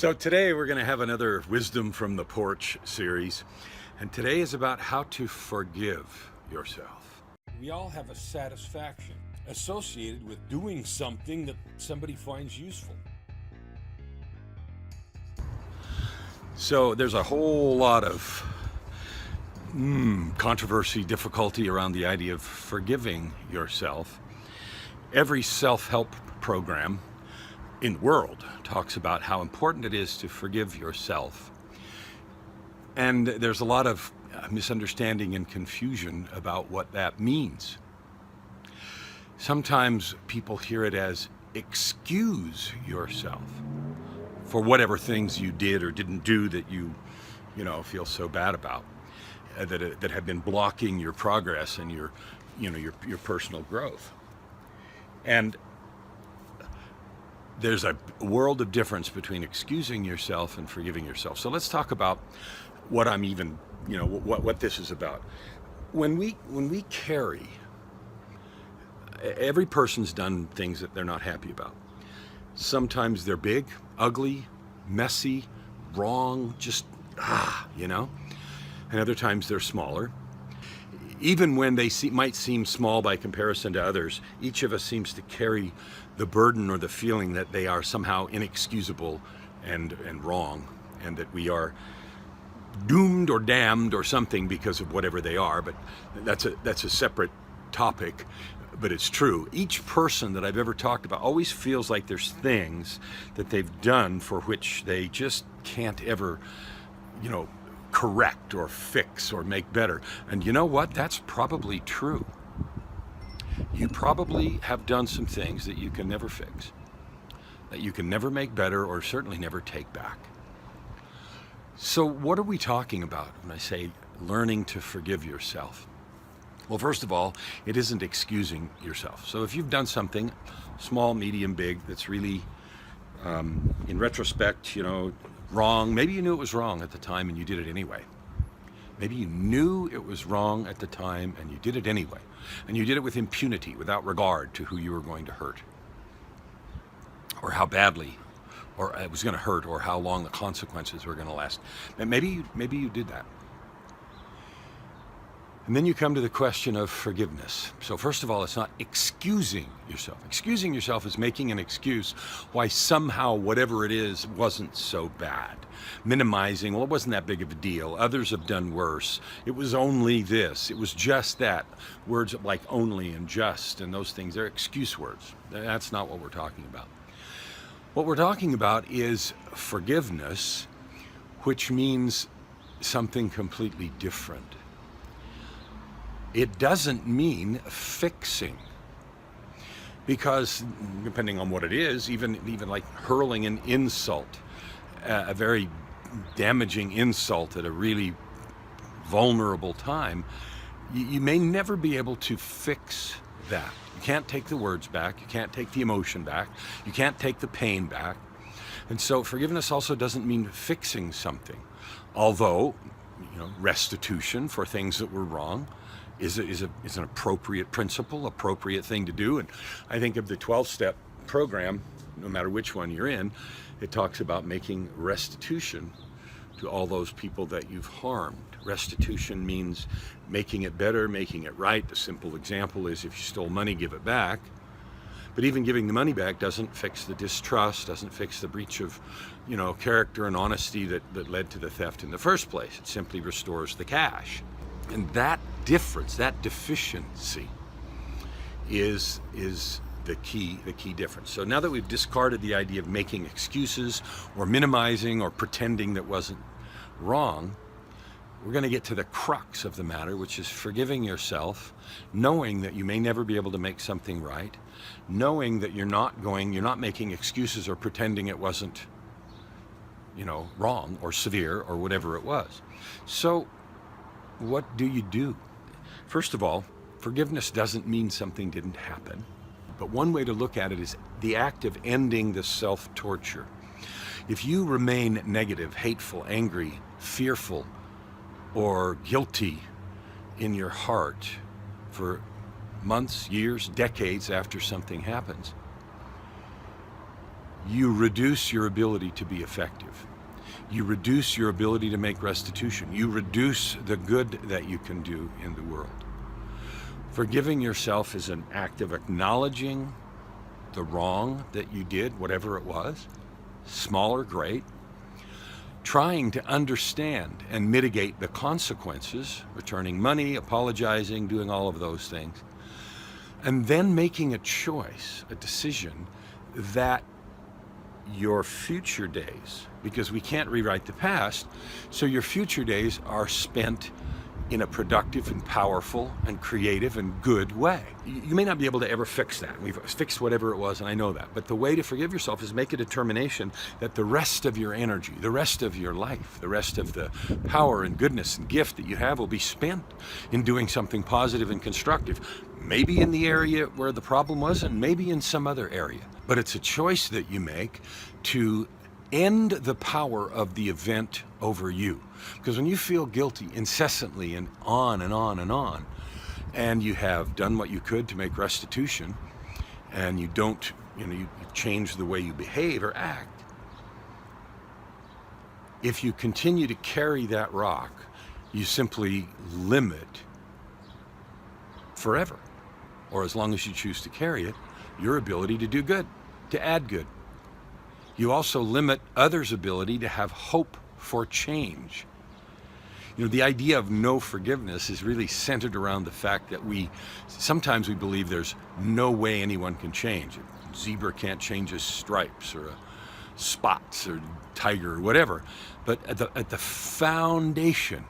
So today we're going to have another Wisdom from the Porch series, and today is about how to forgive yourself. We all have a satisfaction associated with doing something that somebody finds useful. So there's a whole lot of controversy, difficulty around the idea of forgiving yourself. Every self-help program in the world talks about how important it is to forgive yourself. And there's a lot of misunderstanding and confusion about what that means. Sometimes people hear it as excuse yourself for whatever things you did or didn't do that you feel so bad about, that have been blocking your progress and your personal growth. And there's a world of difference between excusing yourself and forgiving yourself. So let's talk about what what this is about. When we carry, every person's done things that they're not happy about. Sometimes they're big, ugly, messy, wrong, just and other times they're smaller. Even when they might seem small by comparison to others, each of us seems to carry the burden or the feeling that they are somehow inexcusable and wrong, and that we are doomed or damned or something because of whatever they are. But that's a separate topic, but it's true. Each person that I've ever talked about always feels like there's things that they've done for which they just can't ever, correct or fix or make better. And you know what? That's probably true. You probably have done some things that you can never fix, that you can never make better, or certainly never take back. So what are we talking about when I say learning to forgive yourself? Well, first of all, it isn't excusing yourself. So if you've done something, small, medium, big, that's really, in retrospect, wrong. Maybe you knew it was wrong at the time and you did it anyway. Maybe you knew it was wrong at the time and you did it anyway. And you did it with impunity, without regard to who you were going to hurt, or how badly or it was going to hurt, or how long the consequences were going to last. And maybe you did that. And then you come to the question of forgiveness. So first of all, it's not excusing yourself. Excusing yourself is making an excuse why somehow whatever it is wasn't so bad. Minimizing, well, it wasn't that big of a deal. Others have done worse. It was only this. It was just that. Words like only and just and those things, they're excuse words. That's not what we're talking about. What we're talking about is forgiveness, which means something completely different. It doesn't mean fixing, because depending on what it is, even like hurling an insult, a very damaging insult at a really vulnerable time, you may never be able to fix that. You can't take the words back, you can't take the emotion back, you can't take the pain back. And so forgiveness also doesn't mean fixing something, although restitution for things that were wrong is an appropriate principle, appropriate thing to do. And I think of the 12-step program, no matter which one you're in, it talks about making restitution to all those people that you've harmed. Restitution means making it better, making it right. The simple example is if you stole money, give it back. But even giving the money back doesn't fix the distrust, doesn't fix the breach of, character and honesty that led to the theft in the first place. It simply restores the cash. And that difference, that deficiency is the key difference. So now that we've discarded the idea of making excuses or minimizing or pretending that wasn't wrong, we're going to get to the crux of the matter, which is forgiving yourself, knowing that you may never be able to make something right, knowing that you're not making excuses or pretending it wasn't, wrong or severe or whatever it was. So what do you do? First of all, forgiveness doesn't mean something didn't happen. But one way to look at it is the act of ending the self-torture. If you remain negative, hateful, angry, fearful, or guilty in your heart for months, years, decades after something happens, you reduce your ability to be effective. You reduce your ability to make restitution. You reduce the good that you can do in the world. Forgiving yourself is an act of acknowledging the wrong that you did, whatever it was, small or great, trying to understand and mitigate the consequences, returning money, apologizing, doing all of those things, and then making a choice, a decision that your future days, because we can't rewrite the past, so your future days are spent in a productive and powerful and creative and good way. You may not be able to ever fix that. We've fixed whatever it was, and I know that. But the way to forgive yourself is make a determination that the rest of your energy, the rest of your life, the rest of the power and goodness and gift that you have will be spent in doing something positive and constructive. Maybe in the area where the problem was, and maybe in some other area. But it's a choice that you make to end the power of the event over you. Because when you feel guilty incessantly and on and on and on, and you have done what you could to make restitution, and you don't, you change the way you behave or act, if you continue to carry that rock, you simply limit forever, or as long as you choose to carry it, your ability to do good, to add good. You also limit others' ability to have hope for change. The idea of no forgiveness is really centered around the fact that sometimes we believe there's no way anyone can change. A zebra can't change his stripes, or spots, or tiger, or whatever. But at the foundation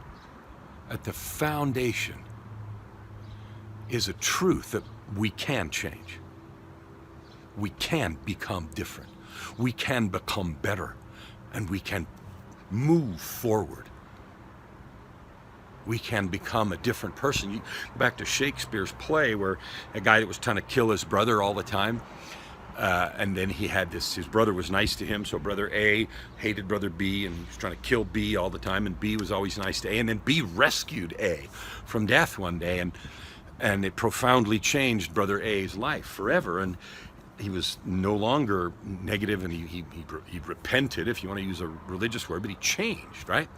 is a truth that we can change. We can become different. We can become better, and we can move forward. We can become a different person. You go back to Shakespeare's play, where a guy that was trying to kill his brother all the time, and then he had his brother was nice to him, so brother A hated brother B, and he was trying to kill B all the time, and B was always nice to A, and then B rescued A from death one day, and it profoundly changed brother A's life forever, and he was no longer negative, and he repented, if you want to use a religious word, but he changed, right?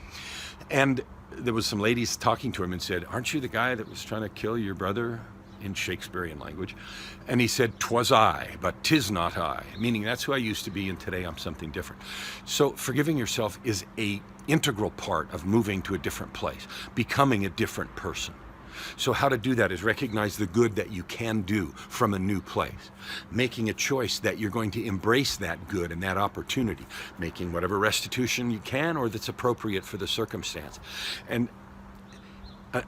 And there was some ladies talking to him and said, "Aren't you the guy that was trying to kill your brother?" in Shakespearean language. And he said, "'Twas I, but 'tis not I," meaning that's who I used to be, and today I'm something different. So forgiving yourself is an integral part of moving to a different place, becoming a different person. So how to do that is recognize the good that you can do from a new place, making a choice that you're going to embrace that good and that opportunity, making whatever restitution you can or that's appropriate for the circumstance, and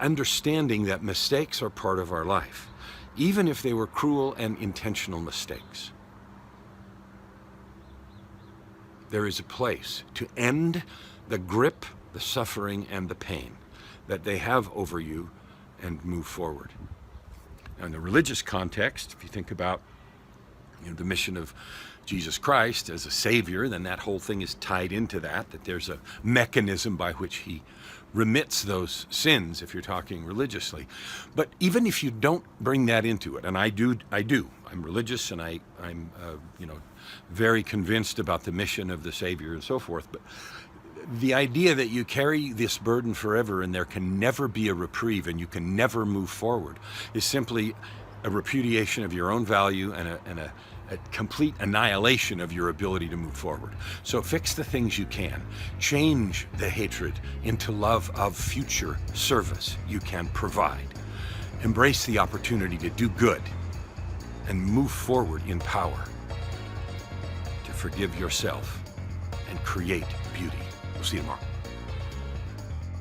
understanding that mistakes are part of our life, even if they were cruel and intentional mistakes. There is a place to end the grip, the suffering, and the pain that they have over you and move forward. Now, in the religious context, if you think about the mission of Jesus Christ as a savior, then that whole thing is tied into that there's a mechanism by which he remits those sins, if you're talking religiously. But even if you don't bring that into it, and I do, I'm religious, and I'm very convinced about the mission of the Savior and so forth, but the idea that you carry this burden forever and there can never be a reprieve and you can never move forward is simply a repudiation of your own value and a complete annihilation of your ability to move forward. So fix the things you can. Change the hatred into love of future service you can provide. Embrace the opportunity to do good and move forward in power, to forgive yourself and create beauty. We'll see you tomorrow.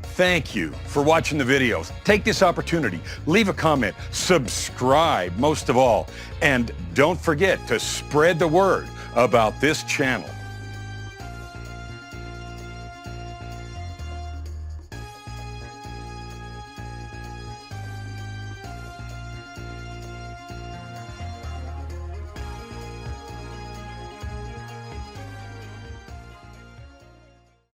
Thank you for watching the videos. Take this opportunity, leave a comment, subscribe most of all, and don't forget to spread the word about this channel.